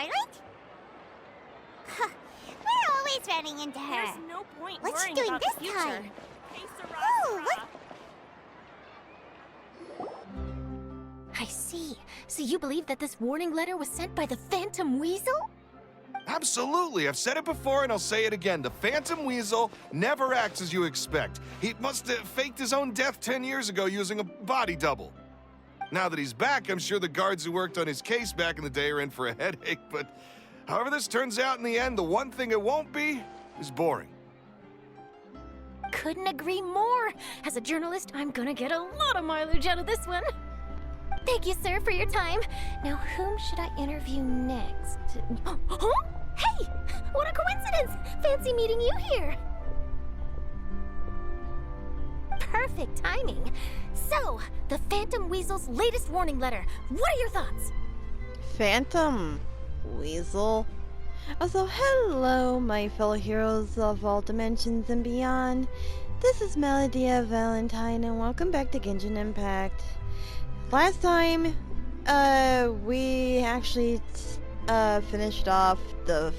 Scarlet? We're always running into her. There's no point What's she worrying doing about this the future. time? Hey, Oh, look. I see. So you believe that this warning letter was sent by the Phantom Weasel? Absolutely. I've said it before and I'll say it again. The Phantom Weasel never acts as you expect. He must have faked his own death 10 years ago using a body double. Now that he's back, I'm sure the guards who worked on his case back in the day are in for a headache, but however this turns out in the end, the one thing it won't be is boring. Couldn't agree more. As a journalist, I'm gonna get a lot of mileage out of this one. Thank you, sir, for your time. Now, whom should I interview next? Huh? Hey! What a coincidence! Fancy meeting you here. Perfect timing. So, the Phantom Weasel's latest warning letter. What are your thoughts? Phantom Weasel. Also, hello, my fellow heroes of all dimensions and beyond. This is Melodia Valentine, and welcome back to Genshin Impact. Last time, we actually finished off the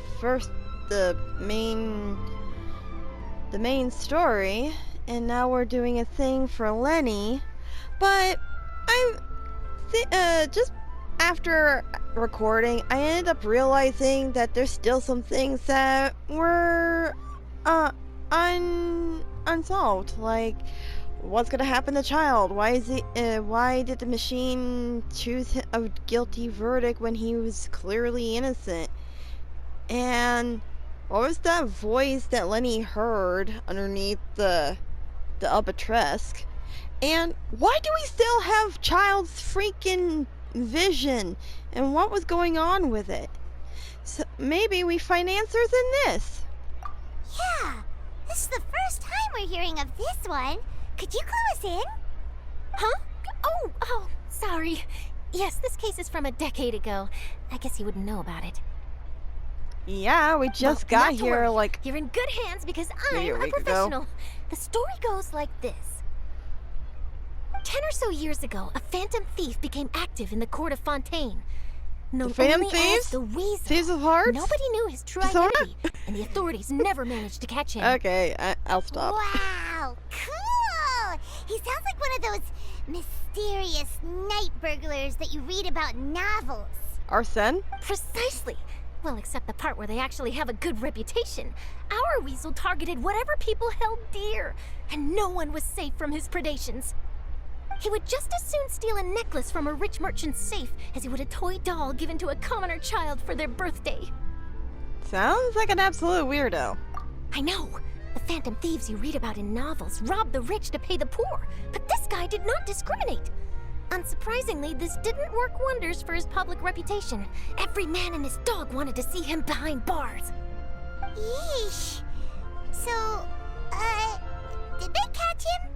main story, and now we're doing a thing for Lenny. But just after recording, I ended up realizing that there's still some things that were unsolved, like what's gonna happen to Child? Why did the machine choose a guilty verdict when he was clearly innocent? And what was that voice that Lenny heard underneath the Albatresk? And why do we still have Child's freaking vision? And what was going on with it? So maybe we find answers in this. Yeah, this is the first time we're hearing of this one. Could you clue us in? Huh? Oh, sorry. Yes, this case is from a decade ago. I guess you wouldn't know about it. Yeah, we just got here like... You're in good hands because I'm a a week professional. ago. The story goes like this. 10 or so years ago, a phantom thief became active in the court of Fontaine. Known The Phantom only Thieves? as the Weasel. Thieves of Hearts? Nobody knew his true Sora? identity, and the authorities never managed to catch him. Okay, I'll stop. Wow, cool! He sounds like one of those mysterious night burglars that you read about in novels. Arsene? Precisely. Well, except the part where they actually have a good reputation. Our Weasel targeted whatever people held dear, and no one was safe from his predations. He would just as soon steal a necklace from a rich merchant's safe as he would a toy doll given to a commoner child for their birthday. Sounds like an absolute weirdo. I know. The phantom thieves you read about in novels rob the rich to pay the poor, but this guy did not discriminate. Unsurprisingly, this didn't work wonders for his public reputation. Every man and his dog wanted to see him behind bars. Yeesh. So, did they catch him?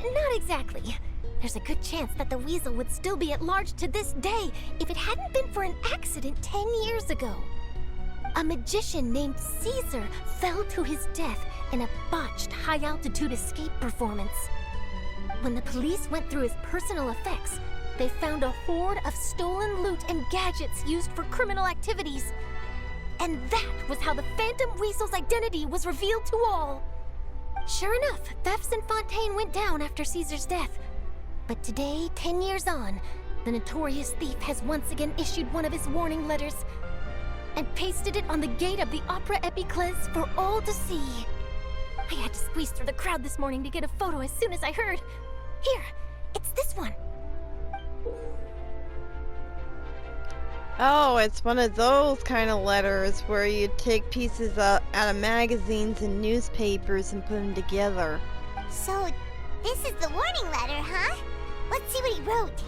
Not exactly. There's a good chance that the Weasel would still be at large to this day if it hadn't been for an accident 10 years ago. A magician named Caesar fell to his death in a botched high-altitude escape performance. When the police went through his personal effects, they found a hoard of stolen loot and gadgets used for criminal activities. And that was how the Phantom Weasel's identity was revealed to all. Sure enough, thefts in Fontaine went down after Caesar's death. But today, 10 years on, the notorious thief has once again issued one of his warning letters and pasted it on the gate of the Opera Epiclese for all to see. I had to squeeze through the crowd this morning to get a photo as soon as I heard. Here, it's this one. Oh, it's one of those kind of letters where you take pieces out of magazines and newspapers and put them together. So, this is the warning letter, huh? Let's see what he wrote.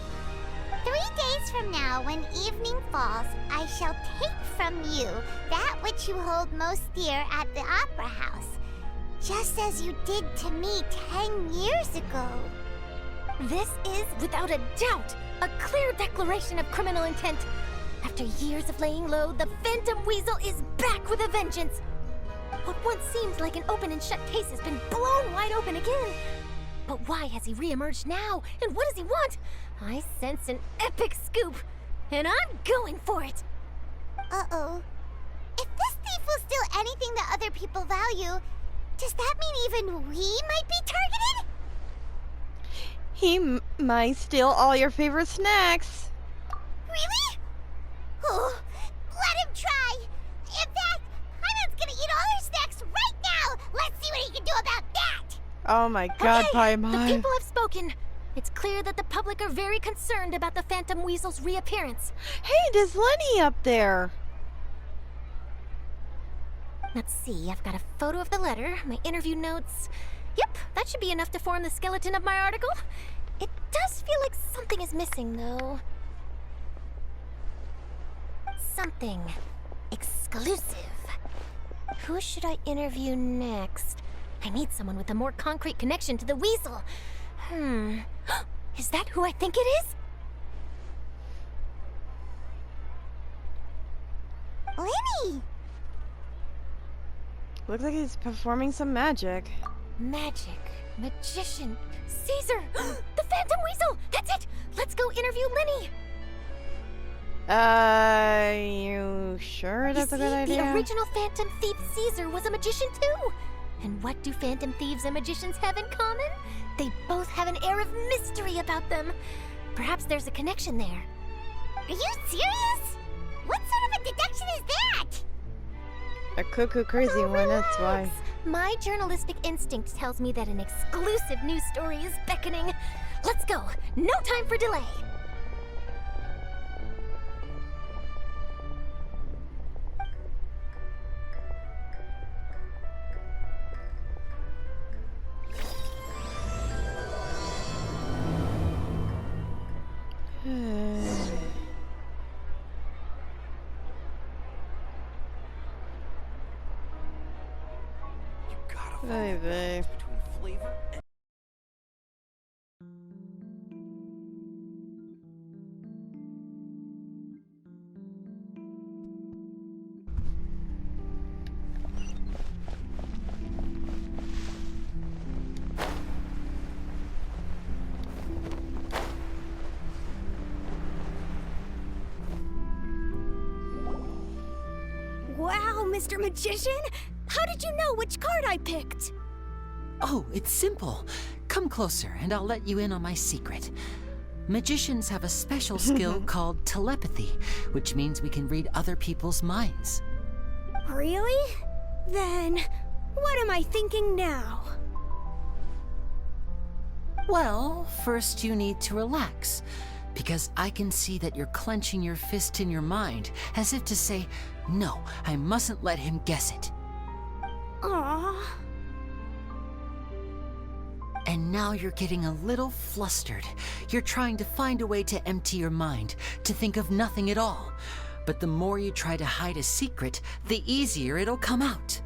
3 days from now, when evening falls, I shall take from you that which you hold most dear at the Opera House, just as you did to me 10 years ago. This is, without a doubt, a clear declaration of criminal intent. After years of laying low, the Phantom Weasel is back with a vengeance. What once seemed like an open and shut case has been blown wide open again. But why has he reemerged now? And what does he want? I sense an epic scoop, and I'm going for it. Uh-oh. If this thief will steal anything that other people value, does that mean even we might be targeted? He might steal all your favorite snacks. Really? Oh, let him try. In fact, Hyman's gonna eat all our snacks right now. Let's see what he can do about that. Oh my god, Okay, the Paimon. people have spoken. It's clear that the public are very concerned about the Phantom Weasel's reappearance. Hey, there's Lenny up there. Let's see, I've got a photo of the letter, my interview notes. Yep, that should be enough to form the skeleton of my article. It does feel like something is missing, though. Something exclusive. Who should I interview next? I need someone with a more concrete connection to the Weasel. Is that who I think it is? Lenny! Looks like he's performing some magic. Magic. Magician. Caesar! The Phantom Weasel! That's it! Let's go interview Lenny! You sure that's a good The idea? original Phantom Thief Caesar was a magician too! And what do Phantom Thieves and magicians have in common? They both have an air of mystery about them. Perhaps there's a connection there. Are you serious? What sort of a deduction is that? A cuckoo crazy one, that's why. Relax. My journalistic instinct tells me that an exclusive news story is beckoning. Let's go. No time for delay. Hey, babe. Between flavor and Wow, Mr. Magician! How did you know which card I picked? Oh, it's simple. Come closer and I'll let you in on my secret. Magicians have a special skill called telepathy, which means we can read other people's minds. Really? Then, what am I thinking now? Well, first you need to relax, because I can see that you're clenching your fist in your mind, as if to say, no, I mustn't let him guess it. Aww. And now you're getting a little flustered. You're trying to find a way to empty your mind, to think of nothing at all. But the more you try to hide a secret, the easier it'll come out.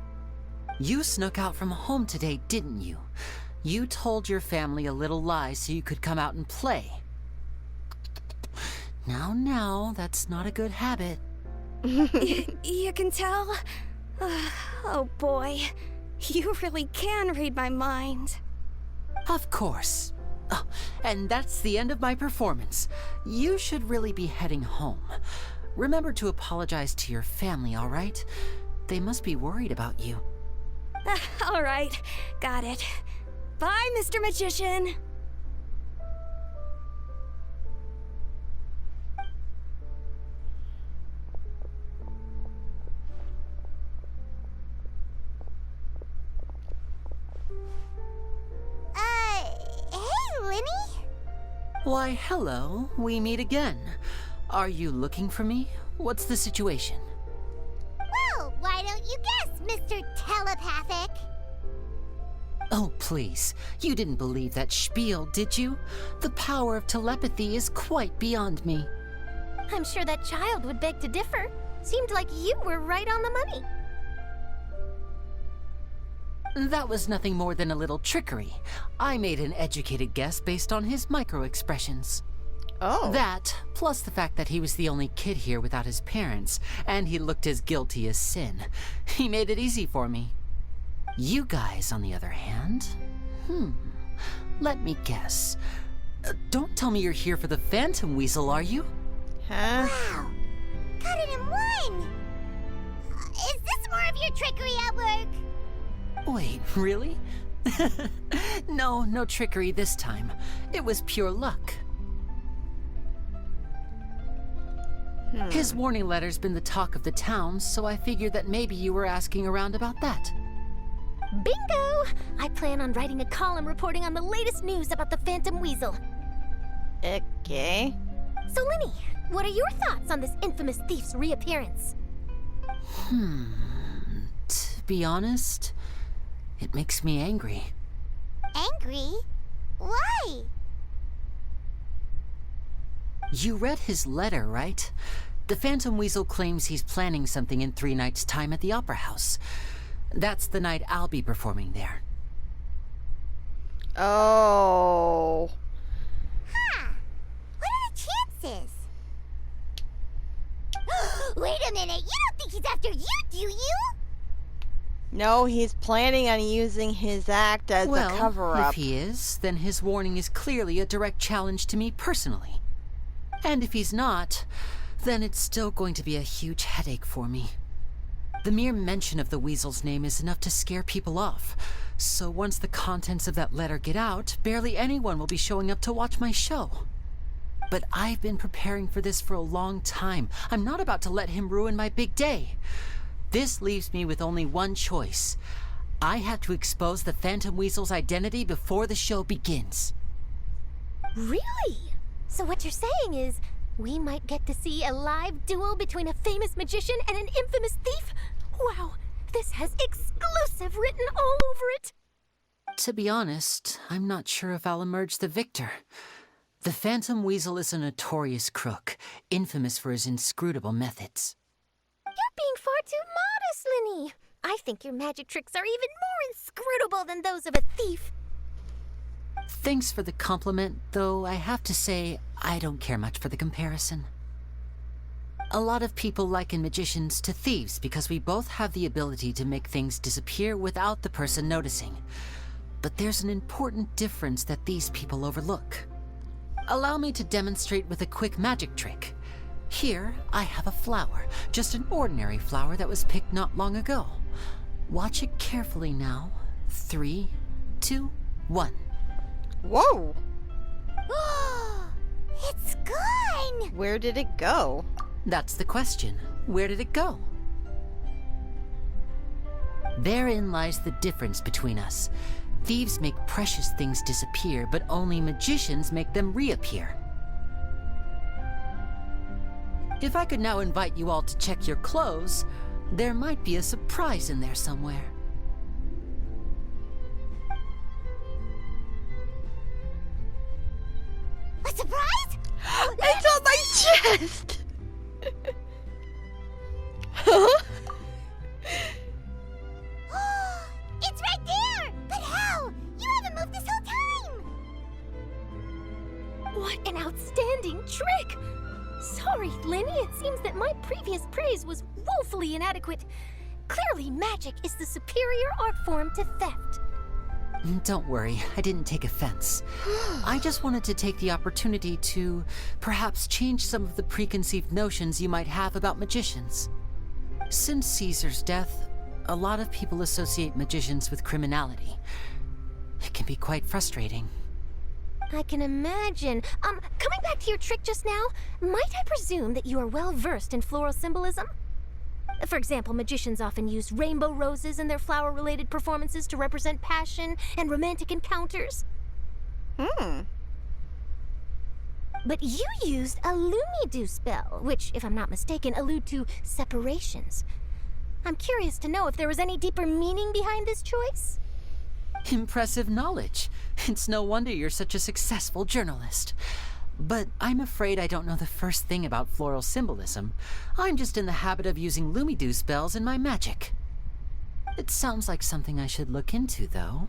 You snuck out from home today, didn't you? You told your family a little lie so you could come out and play. Now, that's not a good habit. You can tell? Oh boy, you really can read my mind. Of course. Oh, and that's the end of my performance. You should really be heading home. Remember to apologize to your family, all right? They must be worried about you. All right, got it. Bye, Mr. Magician. Hey, Lenny? Why, hello. We meet again. Are you looking for me? What's the situation? Well, why don't you guess, Mr. Telepathic? Oh, please. You didn't believe that spiel, did you? The power of telepathy is quite beyond me. I'm sure that child would beg to differ. Seemed like you were right on the money. That was nothing more than a little trickery. I made an educated guess based on his micro-expressions. Oh. That, plus the fact that he was the only kid here without his parents, and he looked as guilty as sin. He made it easy for me. You guys, on the other hand, let me guess. Don't tell me you're here for the Phantom Weasel, are you? Huh? Wow. cut it in one! Is this more of your trickery at work? Wait, really? No trickery this time. It was pure luck. His warning letter's been the talk of the town, so I figured that maybe you were asking around about that. Bingo! I plan on writing a column reporting on the latest news about the Phantom Weasel. Okay. So, Linny, what are your thoughts on this infamous thief's reappearance? To be honest, it makes me angry. Angry? Why? You read his letter, right? The Phantom Weasel claims he's planning something in 3 nights' time at the Opera House. That's the night I'll be performing there. Oh. Huh. What are the chances? Wait a minute, you don't think he's after you, do you? No, he's planning on using his act as a cover-up. If he is, then his warning is clearly a direct challenge to me personally. And if he's not, then it's still going to be a huge headache for me. The mere mention of the Weasel's name is enough to scare people off. So once the contents of that letter get out, barely anyone will be showing up to watch my show. But I've been preparing for this for a long time. I'm not about to let him ruin my big day. This leaves me with only one choice. I have to expose the Phantom Weasel's identity before the show begins. Really? So what you're saying is, we might get to see a live duel between a famous magician and an infamous thief? Wow, this has exclusive written all over it! To be honest, I'm not sure if I'll emerge the victor. The Phantom Weasel is a notorious crook, infamous for his inscrutable methods. You're being far too modest, Linny. I think your magic tricks are even more inscrutable than those of a thief. Thanks for the compliment, though I have to say I don't care much for the comparison. A lot of people liken magicians to thieves because we both have the ability to make things disappear without the person noticing. But there's an important difference that these people overlook. Allow me to demonstrate with a quick magic trick. Here, I have a flower, just an ordinary flower that was picked not long ago. Watch it carefully now. 3, 2, 1. Whoa! It's gone! Where did it go? That's the question. Where did it go? Therein lies the difference between us. Thieves make precious things disappear, but only magicians make them reappear. If I could now invite you all to check your clothes, there might be a surprise in there somewhere. A surprise? It's on my chest! Huh? It's right there! But how? You haven't moved this whole time! What an outstanding trick! Sorry, Linny, it seems that my previous praise was woefully inadequate. Clearly, magic is the superior art form to theft. Don't worry, I didn't take offense. I just wanted to take the opportunity to perhaps change some of the preconceived notions you might have about magicians. Since Caesar's death, a lot of people associate magicians with criminality. It can be quite frustrating. I can imagine. Coming back to your trick just now, might I presume that you are well versed in floral symbolism? For example, magicians often use rainbow roses in their flower-related performances to represent passion and romantic encounters. But you used a Lumidu spell, which, if I'm not mistaken, allude to separations. I'm curious to know if there was any deeper meaning behind this choice? Impressive knowledge. It's no wonder you're such a successful journalist. But I'm afraid I don't know the first thing about floral symbolism. I'm just in the habit of using Lumidu spells in my magic. It sounds like something I should look into, though.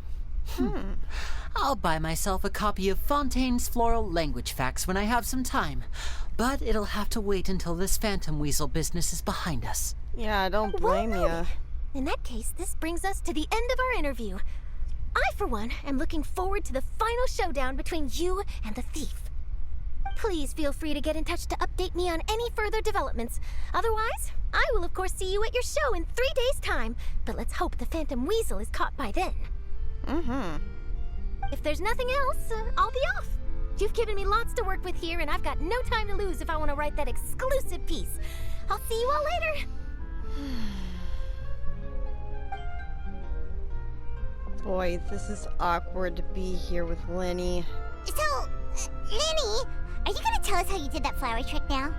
I'll buy myself a copy of Fontaine's Floral Language Facts when I have some time. But it'll have to wait until this Phantom Weasel business is behind us. Yeah, I don't blame you. In that case, this brings us to the end of our interview. I, for one, am looking forward to the final showdown between you and the thief. Please feel free to get in touch to update me on any further developments. Otherwise, I will of course see you at your show in 3 days' time. But let's hope the Phantom Weasel is caught by then. If there's nothing else, I'll be off. You've given me lots to work with here, and I've got no time to lose if I want to write that exclusive piece. I'll see you all later. Boy, this is awkward to be here with Lenny. So, Lenny, are you gonna tell us how you did that flower trick now?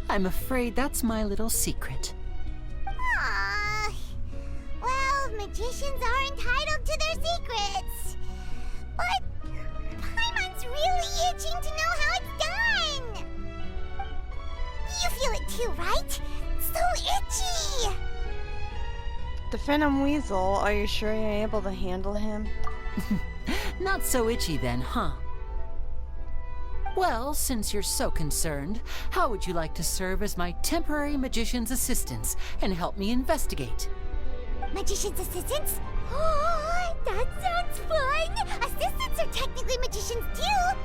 I'm afraid that's my little secret. Aww. Well, magicians are entitled to their secrets. But Paimon's really itching to know how it's done. You feel it too, right? So itchy. The Phantom Weasel, are you sure you're able to handle him? Not so itchy then, huh? Well, since you're so concerned, how would you like to serve as my temporary magician's assistants and help me investigate? Magician's assistants? Oh, that sounds fun! Assistants are technically magicians too!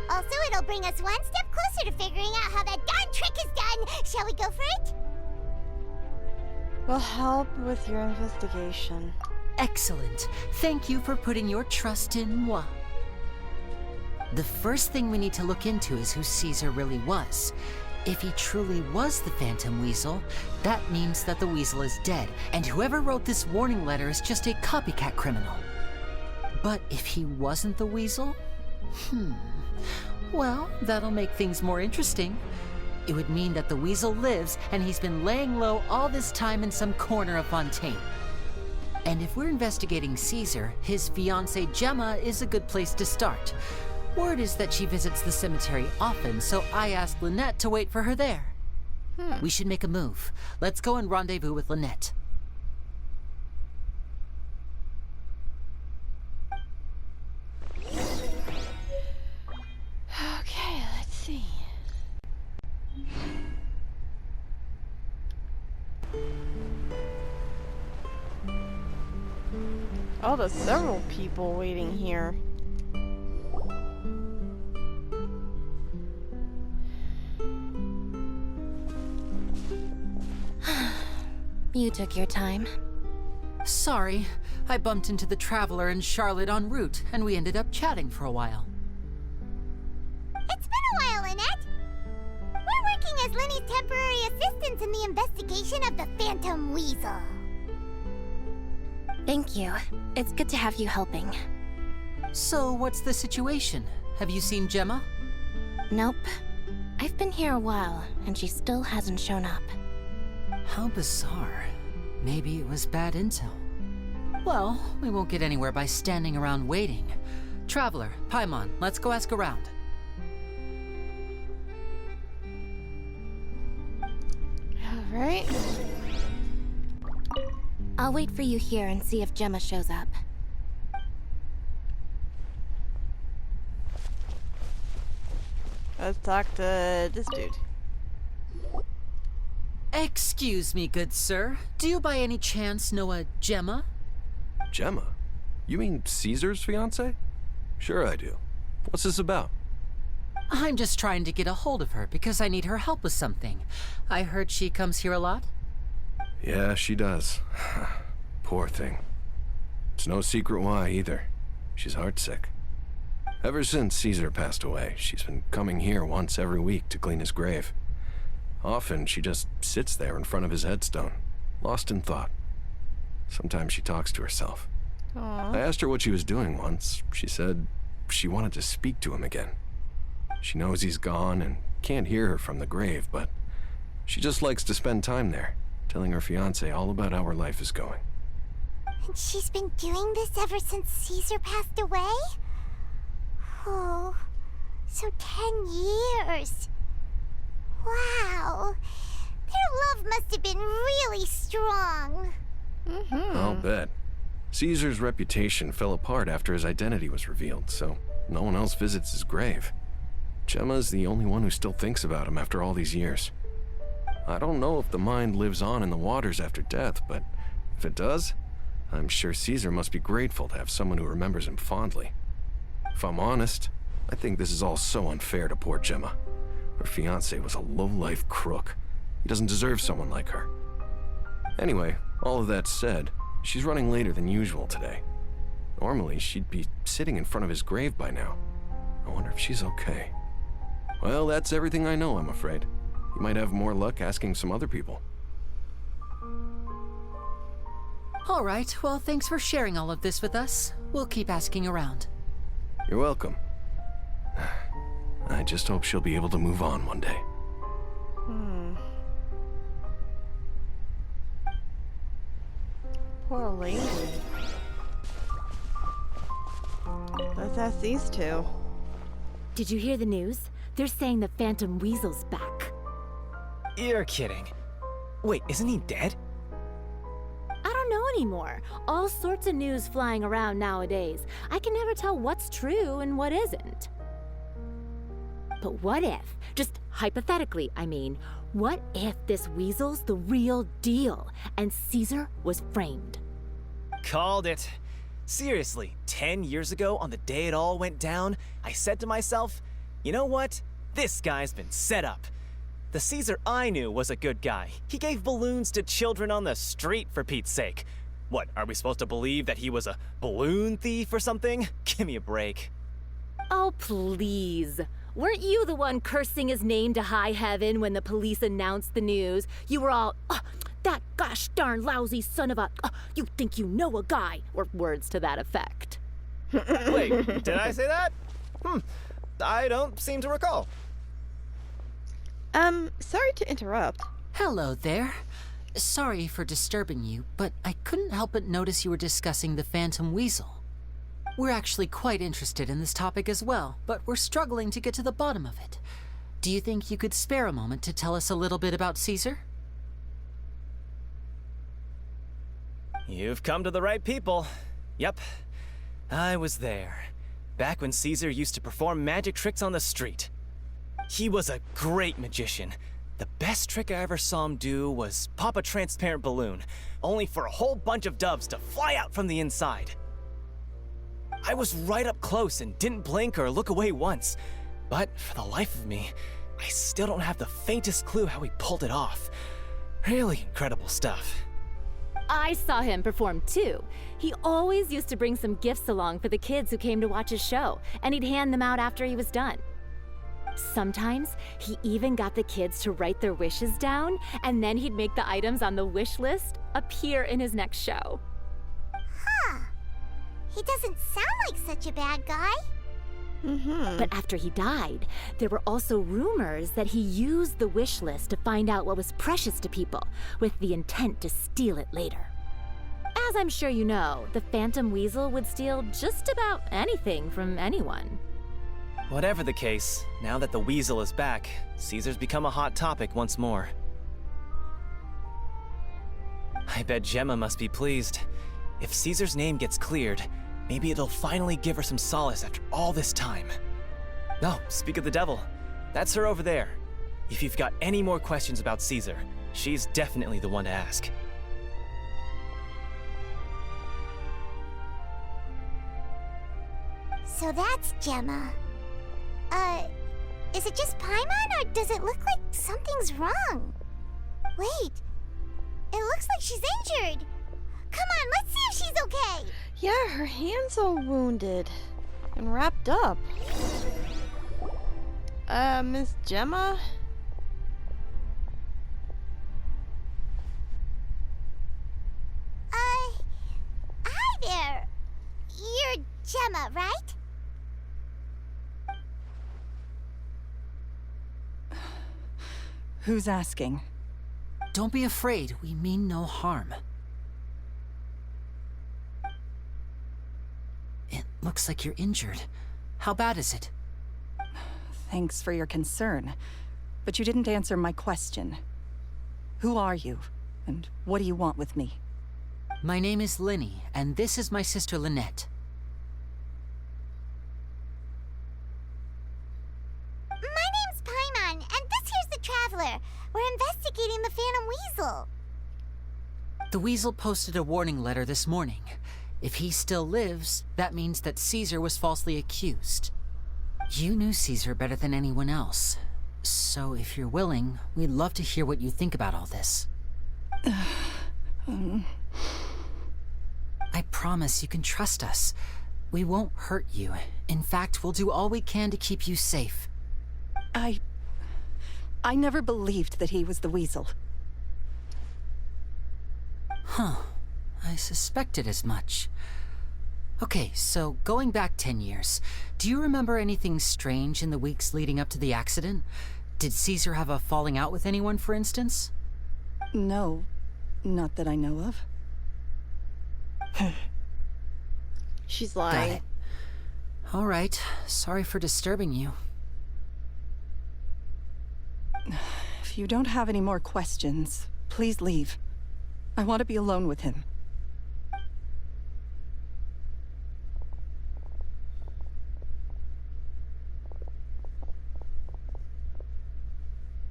Also, it'll bring us one step closer to figuring out how that darn trick is done! Shall we go for it? We'll help with your investigation. Excellent. Thank you for putting your trust in moi. The first thing we need to look into is who Caesar really was. If he truly was the Phantom Weasel, that means that the Weasel is dead, and whoever wrote this warning letter is just a copycat criminal. But if he wasn't the Weasel? Well, that'll make things more interesting. It would mean that the Weasel lives, and he's been laying low all this time in some corner of Fontaine. And if we're investigating Caesar, his fiancée Gemma is a good place to start. Word is that she visits the cemetery often, so I asked Lynette to wait for her there. We should make a move. Let's go and rendezvous with Lynette. Okay, let's see. Oh, there's several people waiting here. You took your time. Sorry, I bumped into the Traveler and Charlotte en route, and we ended up chatting for a while. It's been a while, Lynette. We're working as Lenny's temporary assistants in the investigation of the Phantom Weasel. Thank you. It's good to have you helping. So, what's the situation? Have you seen Gemma? Nope. I've been here a while, and she still hasn't shown up. How bizarre. Maybe it was bad intel. Well, we won't get anywhere by standing around waiting. Traveler, Paimon, let's go ask around. Alright. I'll wait for you here and see if Gemma shows up. Let's talk to this dude. Excuse me, good sir. Do you by any chance know a Gemma? Gemma? You mean Caesar's fiancée? Sure I do. What's this about? I'm just trying to get a hold of her because I need her help with something. I heard she comes here a lot. Yeah, she does. Poor thing. It's no secret why either. She's heartsick. Ever since Caesar passed away, she's been coming here once every week to clean his grave. Often, she just sits there in front of his headstone, lost in thought. Sometimes she talks to herself. Aww. I asked her what she was doing once. She said she wanted to speak to him again. She knows he's gone and can't hear her from the grave, but she just likes to spend time there, telling her fiancé all about how her life is going. And she's been doing this ever since Caesar passed away? Oh, so 10 years. Wow. Their love must have been really strong. I'll bet. Caesar's reputation fell apart after his identity was revealed, so no one else visits his grave. Gemma's the only one who still thinks about him after all these years. I don't know if the mind lives on in the waters after death, but if it does, I'm sure Caesar must be grateful to have someone who remembers him fondly. If I'm honest, I think this is all so unfair to poor Gemma. Her fiancé was a low-life crook. He doesn't deserve someone like her. Anyway, all of that said, she's running later than usual today. Normally, she'd be sitting in front of his grave by now. I wonder if she's okay. Well, that's everything I know, I'm afraid. You might have more luck asking some other people. All right, well, thanks for sharing all of this with us. We'll keep asking around. You're welcome. I just hope she'll be able to move on one day. Poor lady. Let's ask these two. Did you hear the news? They're saying the Phantom Weasel's back. You're kidding. Wait, isn't he dead? I don't know anymore. All sorts of news flying around nowadays. I can never tell what's true and what isn't. But what if, just hypothetically, I mean, what if this Weasel's the real deal and Caesar was framed? Called it. Seriously, 10 years ago, on the day it all went down, I said to myself, you know what? This guy's been set up. The Caesar I knew was a good guy. He gave balloons to children on the street, for Pete's sake. What, are we supposed to believe that he was a balloon thief or something? Give me a break. Oh, please. Weren't you the one cursing his name to high heaven when the police announced the news? You were all, that gosh darn lousy son of a, you think you know a guy, or words to that effect. Wait, did I say that? I don't seem to recall. Sorry to interrupt. Hello there. Sorry for disturbing you, but I couldn't help but notice you were discussing the Phantom Weasel. We're actually quite interested in this topic as well, but we're struggling to get to the bottom of it. Do you think you could spare a moment to tell us a little bit about Caesar? You've come to the right people. Yep, I was there. Back when Caesar used to perform magic tricks on the street. He was a great magician. The best trick I ever saw him do was pop a transparent balloon, only for a whole bunch of doves to fly out from the inside. I was right up close and didn't blink or look away once. But for the life of me, I still don't have the faintest clue how he pulled it off. Really incredible stuff. I saw him perform too. He always used to bring some gifts along for the kids who came to watch his show, and he'd hand them out after he was done. Sometimes, he even got the kids to write their wishes down, and then he'd make the items on the wish list appear in his next show. Huh. He doesn't sound like such a bad guy. But after he died, there were also rumors that he used the wish list to find out what was precious to people, with the intent to steal it later. As I'm sure you know, the Phantom Weasel would steal just about anything from anyone. Whatever the case, now that the Weasel is back, Caesar's become a hot topic once more. I bet Gemma must be pleased. If Caesar's name gets cleared, maybe it'll finally give her some solace after all this time. Oh, speak of the devil. That's her over there. If you've got any more questions about Caesar, she's definitely the one to ask. So that's Gemma. Is it just Paimon, or does it look like something's wrong? Wait, it looks like she's injured. Come on, let's see if she's okay. Yeah, her hand's all wounded and wrapped up. Miss Gemma? Hi there. You're Gemma, right? Who's asking? Don't be afraid, we mean no harm. It looks like you're injured. How bad is it? Thanks for your concern, but you didn't answer my question. Who are you, and what do you want with me? My name is Linny, and this is my sister Lynette. My name's Paimon, and this here's the Traveler. We're investigating the Phantom Weasel. The Weasel posted a warning letter this morning. If he still lives, that means that Caesar was falsely accused. You knew Caesar better than anyone else. So if you're willing, we'd love to hear what you think about all this. I promise you can trust us. We won't hurt you. In fact, we'll do all we can to keep you safe. I never believed that he was the Weasel. Huh. I suspected as much. Okay, so going back 10 years, do you remember anything strange in the weeks leading up to the accident? Did Caesar have a falling out with anyone, for instance? No, not that I know of. She's Got lying. it. All right. Sorry for disturbing you. If you don't have any more questions, please leave. I want to be alone with him.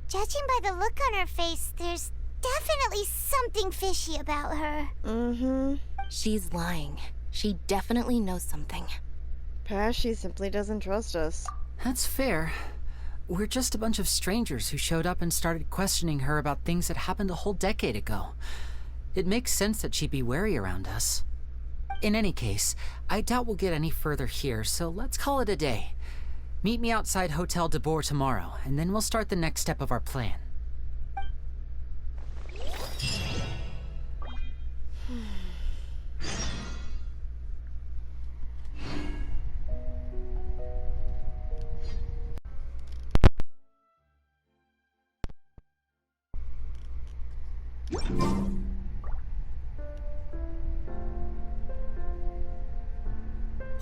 Judging by the look on her face, there's definitely something fishy about her. Mm-hmm. She's lying. She definitely knows something. Perhaps she simply doesn't trust us. That's fair. We're just a bunch of strangers who showed up and started questioning her about things that happened a whole decade ago. It makes sense that she'd be wary around us. In any case, I doubt we'll get any further here, so let's call it a day. Meet me outside Hotel de Boer tomorrow, and then we'll start the next step of our plan.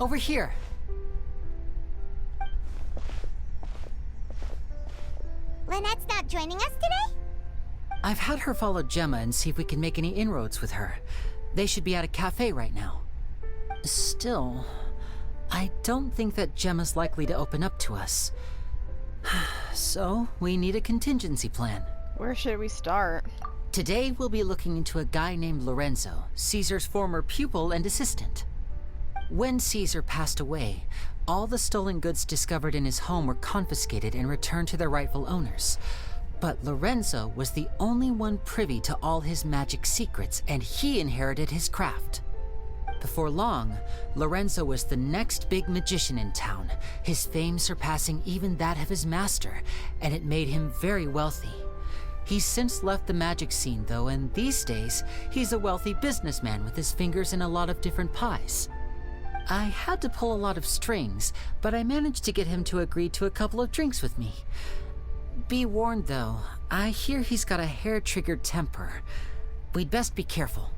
Over here. Lynette's not joining us today? I've had her follow Gemma and see if we can make any inroads with her. They should be at a cafe right now. Still, I don't think that Gemma's likely to open up to us. So, we need a contingency plan. Where should we start? Today, we'll be looking into a guy named Lorenzo, Caesar's former pupil and assistant. When Caesar passed away, all the stolen goods discovered in his home were confiscated and returned to their rightful owners. But Lorenzo was the only one privy to all his magic secrets, and he inherited his craft. Before long, Lorenzo was the next big magician in town, his fame surpassing even that of his master, and it made him very wealthy. He's since left the magic scene, though, and these days, he's a wealthy businessman with his fingers in a lot of different pies. I had to pull a lot of strings, but I managed to get him to agree to a couple of drinks with me. Be warned, though, I hear he's got a hair-triggered temper. We'd best be careful.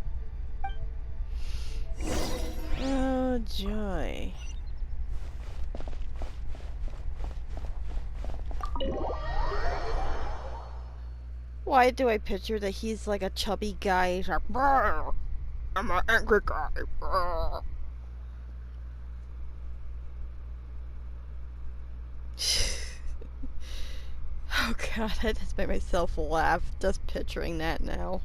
Oh, joy. Why do I picture that he's like a chubby guy? He's like, "Brr, I'm an angry guy. Brr." Oh god, I just made myself laugh just picturing that now.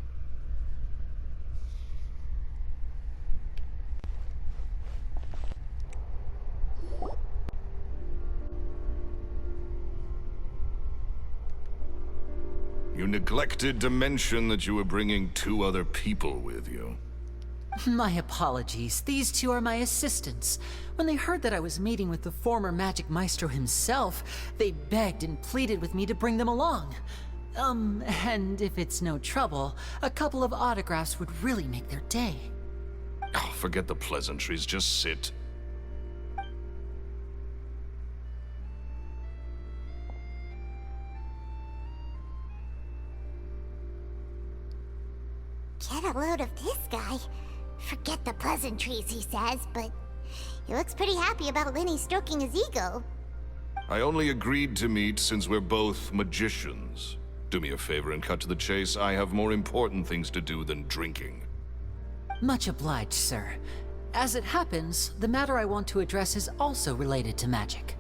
You neglected to mention that you were bringing 2 other people with you. My apologies. These 2 are my assistants. When they heard that I was meeting with the former magic maestro himself, they begged and pleaded with me to bring them along. And if it's no trouble, a couple of autographs would really make their day. Oh, forget the pleasantries, just sit. Get a load of this guy. Forget the pleasantries, he says, but he looks pretty happy about Lenny stroking his ego. I only agreed to meet since we're both magicians. Do me a favor and cut to the chase. I have more important things to do than drinking. Much obliged, sir. As it happens, the matter I want to address is also related to magic.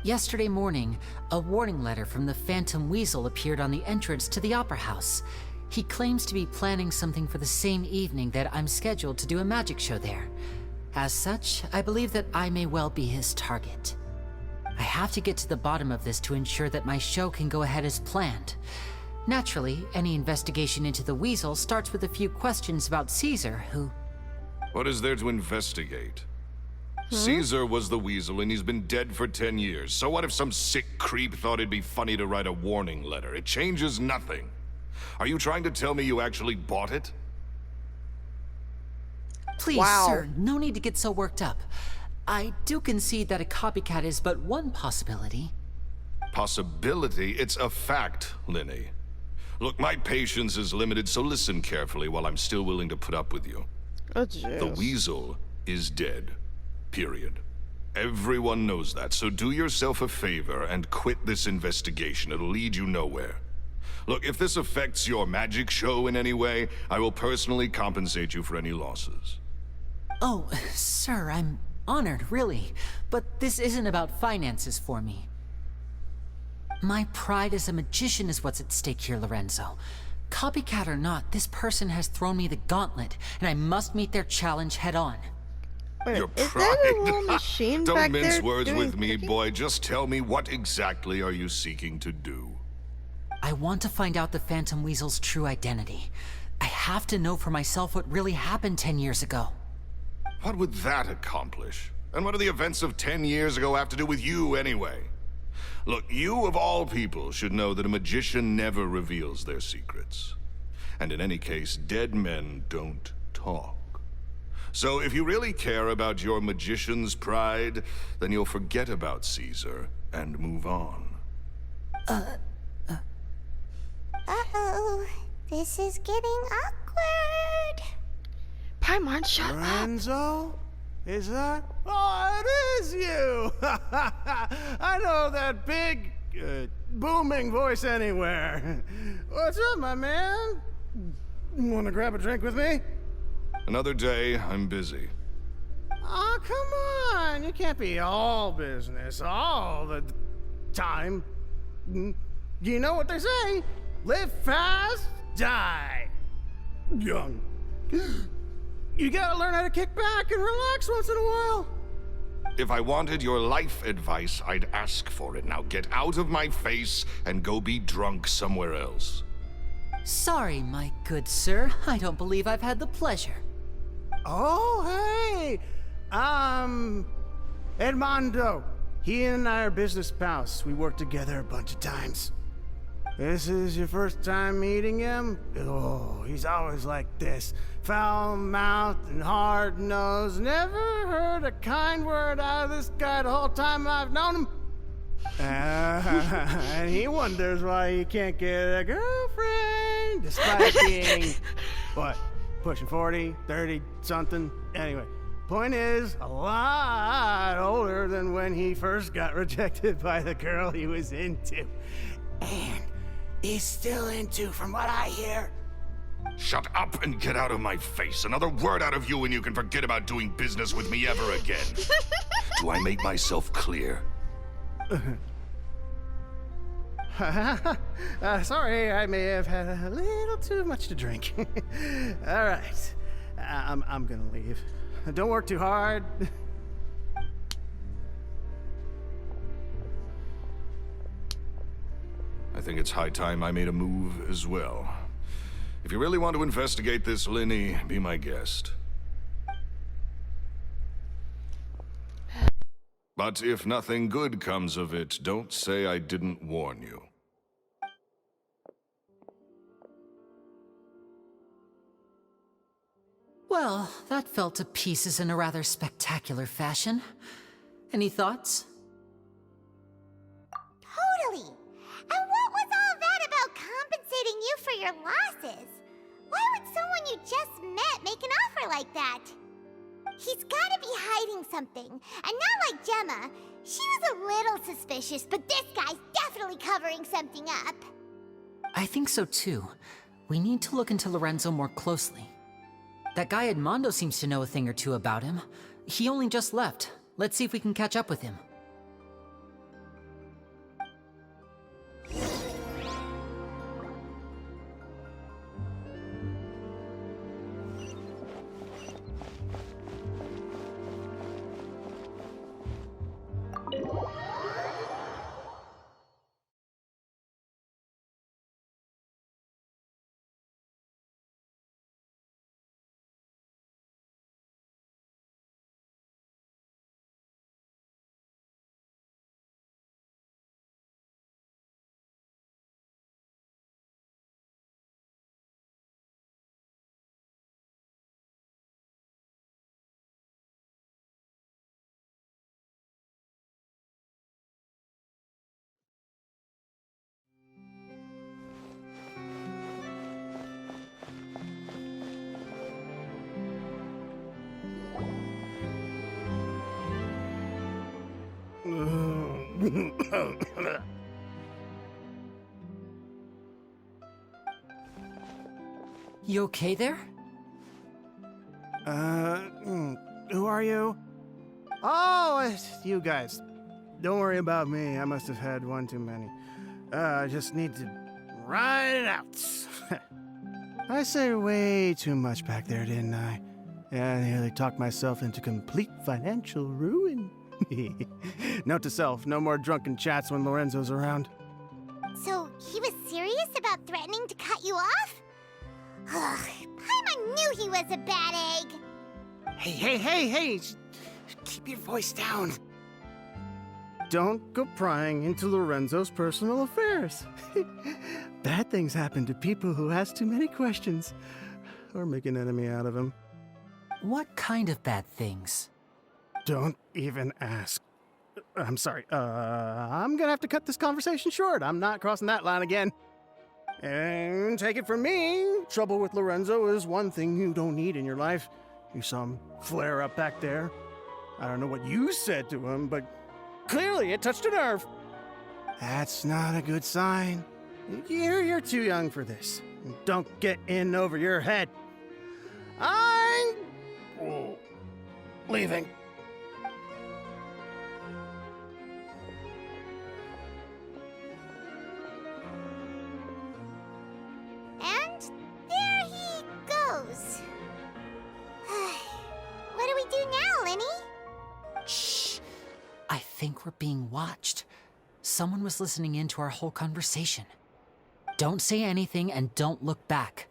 Yesterday morning, a warning letter from the Phantom Weasel appeared on the entrance to the Opera House. He claims to be planning something for the same evening that I'm scheduled to do a magic show there. As such, I believe that I may well be his target. I have to get to the bottom of this to ensure that my show can go ahead as planned. Naturally, any investigation into the Weasel starts with a few questions about Caesar, who... What is there to investigate? Caesar was the Weasel, and he's been dead for 10 years. So what if some sick creep thought it'd be funny to write a warning letter? It changes nothing. Are you trying to tell me you actually bought it? Please, Wow. sir, no need to get so worked up. I do concede that a copycat is but one possibility. Possibility? It's a fact, Linny. Look, my patience is limited, so listen carefully while I'm still willing to put up with you. Oh, The jeez. Weasel is dead. Period. Everyone knows that, so do yourself a favor and quit this investigation. It'll lead you nowhere. Look, if this affects your magic show in any way, I will personally compensate you for any losses. Oh, sir, I'm honored, really. But this isn't about finances for me. My pride as a magician is what's at stake here, Lorenzo. Copycat or not, this person has thrown me the gauntlet, and I must meet their challenge head on. Wait, Your is pride. that a little machine Don't back mince there words doing with me, cooking? boy. Just tell me, what exactly are you seeking to do? I want to find out the Phantom Weasel's true identity. I have to know for myself what really happened 10 years ago. What would that accomplish? And what do the events of 10 years ago have to do with you, anyway? Look, you of all people should know that a magician never reveals their secrets. And in any case, dead men don't talk. So if you really care about your magician's pride, then you'll forget about Caesar and move on. Uh-oh. This is getting awkward. Paimon, shut up. Lorenzo? Is that? Oh, it is you! I know that big, booming voice anywhere. What's up, my man? Wanna grab a drink with me? Another day, I'm busy. Oh, come on! You can't be all business all the time. You know what they say? Live fast, die young. You gotta learn how to kick back and relax once in a while. If I wanted your life advice, I'd ask for it. Now get out of my face and go be drunk somewhere else. Sorry, my good sir. I don't believe I've had the pleasure. Oh, hey! Edmondo. He and I are business pals. We worked together a bunch of times. This is your first time meeting him? Oh, he's always like this. Foul-mouthed and hard-nosed. Never heard a kind word out of this guy the whole time I've known him. And he wonders why he can't get a girlfriend, despite being, what, pushing 40, 30, something? Anyway, point is, a lot older than when he first got rejected by the girl he was into. And he's still into, from what I hear. Shut up and get out of my face. Another word out of you and you can forget about doing business with me ever again. Do I make myself clear? Sorry, I may have had a little too much to drink. All right, I'm gonna leave. Don't work too hard. I think it's high time I made a move as well. If you really want to investigate this, Linny, be my guest. But if nothing good comes of it, don't say I didn't warn you. Well, that fell to pieces in a rather spectacular fashion. Any thoughts? Totally. And what was all that about compensating you for your losses? Why would someone you just met make an offer like that? He's gotta be hiding something. And not like Gemma. She was a little suspicious, but this guy's definitely covering something up. I think so too. We need to look into Lorenzo more closely. That guy Edmondo seems to know a thing or two about him. He only just left. Let's see if we can catch up with him. You okay there? Who are you? Oh, it's you guys. Don't worry about me. I must have had one too many. I just need to ride it out. I say way too much back there, didn't I? Yeah, I nearly talked myself into complete financial ruin. Note to self, no more drunken chats when Lorenzo's around. So, he was serious about threatening to cut you off? Ugh, Paimon knew he was a bad egg. Hey! Keep your voice down. Don't go prying into Lorenzo's personal affairs. Bad things happen to people who ask too many questions or make an enemy out of him. What kind of bad things? Don't even ask. I'm sorry. I'm gonna have to cut this conversation short. I'm not crossing that line again. And take it from me, trouble with Lorenzo is one thing you don't need in your life. You saw him flare up back there. I don't know what you said to him, but clearly it touched a nerve. That's not a good sign. You're too young for this. Don't get in over your head. I'm leaving. And there he goes. What do we do now, Lenny? Shh. I think we're being watched. Someone was listening in to our whole conversation. Don't say anything and don't look back.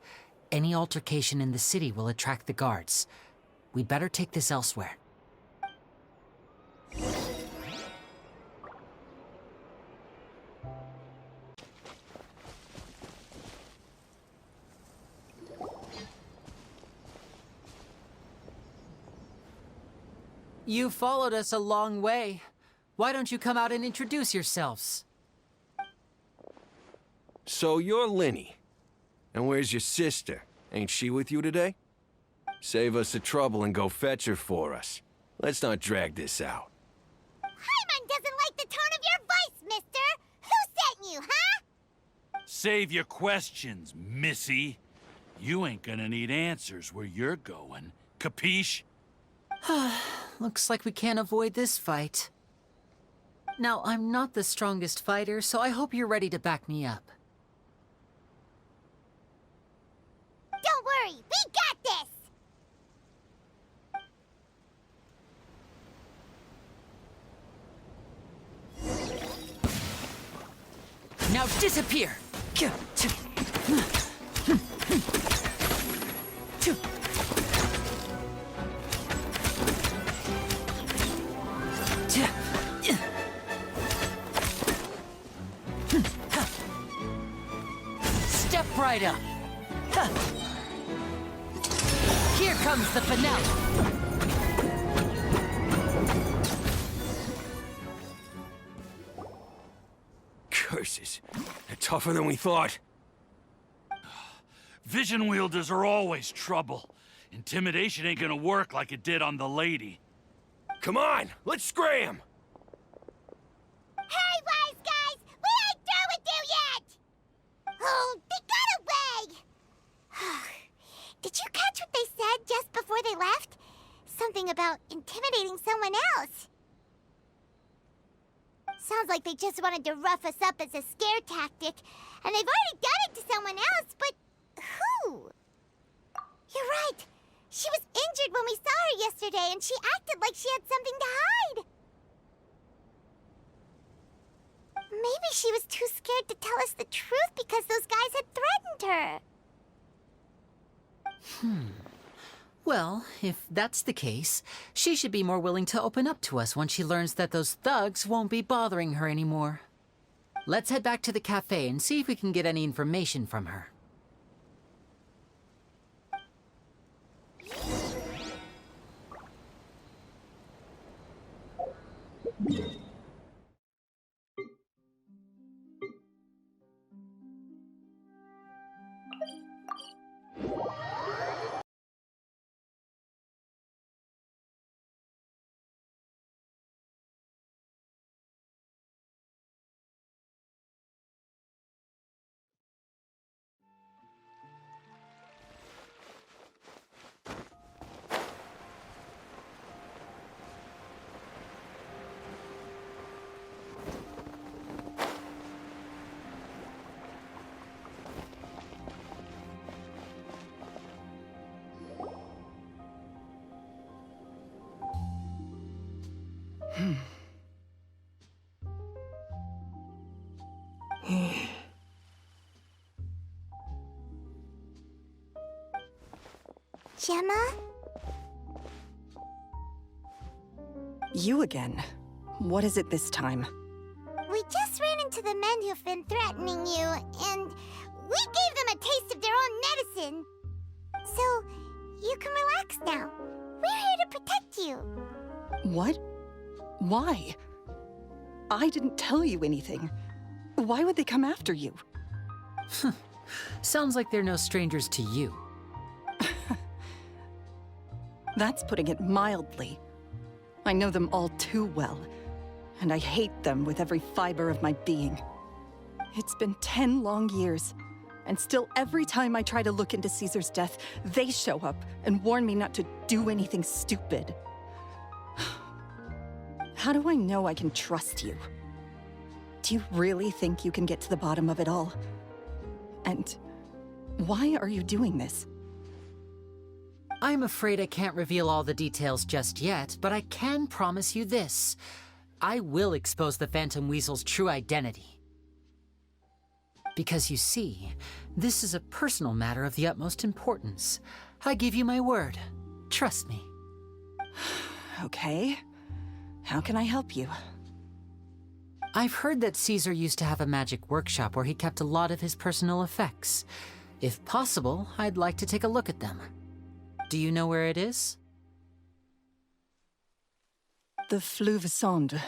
Any altercation in the city will attract the guards. We'd better take this elsewhere. You followed us a long way. Why don't you come out and introduce yourselves? So you're Linny. And where's your sister? Ain't she with you today? Save us the trouble and go fetch her for us. Let's not drag this out. Paimon doesn't like the tone of your voice, mister! Who sent you, huh? Save your questions, missy. You ain't gonna need answers where you're going. Capiche? Looks like we can't avoid this fight. Now, I'm not the strongest fighter, so I hope you're ready to back me up. Don't worry, we got this! Now disappear! Step right up! Here comes the finale! Curses. They're tougher than we thought. Vision wielders are always trouble. Intimidation ain't gonna work like it did on the lady. Come on, let's scram! Hey, wise guys! We ain't through with you yet! Oh, they got away! Did you catch what they said just before they left? Something about intimidating someone else. Sounds like they just wanted to rough us up as a scare tactic, and they've already done it to someone else, but who? You're right. She was injured when we saw her yesterday, and she acted like she had something to hide. Maybe she was too scared to tell us the truth because those guys had threatened her. Well, if that's the case, she should be more willing to open up to us once she learns that those thugs won't be bothering her anymore. Let's head back to the cafe and see if we can get any information from her. Gemma? You again. What is it this time? We just ran into the men who've been threatening you, and we gave them a taste of their own medicine. So, you can relax now. We're here to protect you. What? Why? I didn't tell you anything. Why would they come after you? Sounds like they're no strangers to you. That's putting it mildly. I know them all too well, and I hate them with every fiber of my being. It's been 10 long years, and still every time I try to look into Caesar's death, they show up and warn me not to do anything stupid. How do I know I can trust you? Do you really think you can get to the bottom of it all? And why are you doing this? I'm afraid I can't reveal all the details just yet, but I can promise you this. I will expose the Phantom Weasel's true identity. Because you see, this is a personal matter of the utmost importance. I give you my word. Trust me. Okay. How can I help you? I've heard that Caesar used to have a magic workshop where he kept a lot of his personal effects. If possible, I'd like to take a look at them. Do you know where it is? The Fleuve Sonde.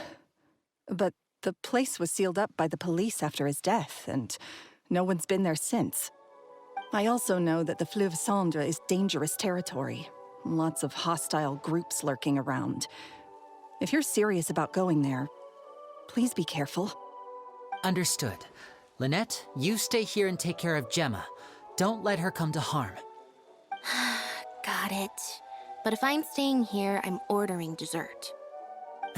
But the place was sealed up by the police after his death, and no one's been there since. I also know that the Fleuve Sonde is dangerous territory. Lots of hostile groups lurking around. If you're serious about going there, please be careful. Understood. Lynette, you stay here and take care of Gemma. Don't let her come to harm. Got it. But if I'm staying here, I'm ordering dessert.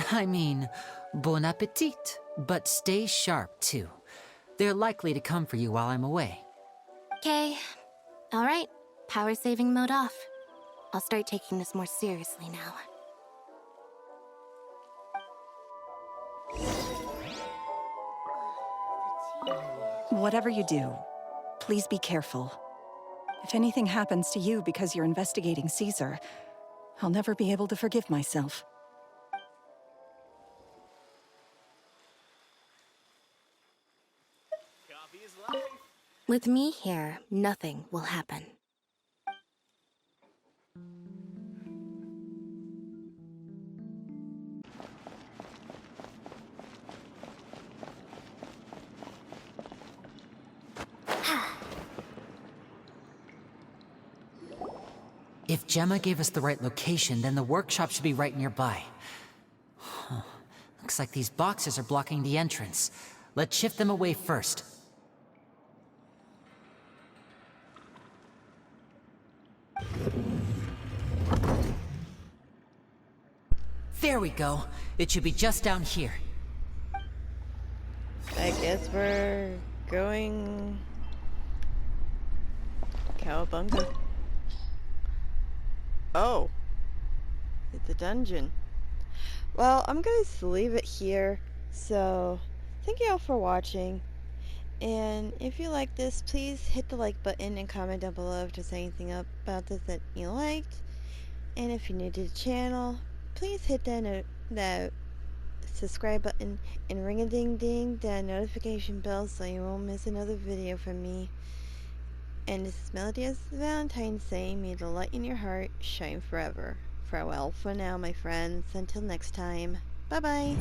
I mean, bon appetit, but stay sharp, too. They're likely to come for you while I'm away. Okay. All right. Power saving mode off. I'll start taking this more seriously now. Whatever you do, please be careful. If anything happens to you because you're investigating Caesar, I'll never be able to forgive myself. With me here, nothing will happen. If Gemma gave us the right location, then the workshop should be right nearby. Huh. Looks like these boxes are blocking the entrance. Let's shift them away first. There we go. It should be just down here. I guess we're going... Cowabunga. Oh. It's a dungeon. Well, I'm going to leave it here. So, thank you all for watching. And if you like this, please hit the like button and comment down below if there's anything about this that you liked. And if you're new to the channel, please hit that subscribe button and ring-a-ding-ding that notification bell so you won't miss another video from me. And this is Melody as Valentine's Day. May the light in your heart shine forever. Farewell for now, my friends. Until next time. Bye-bye.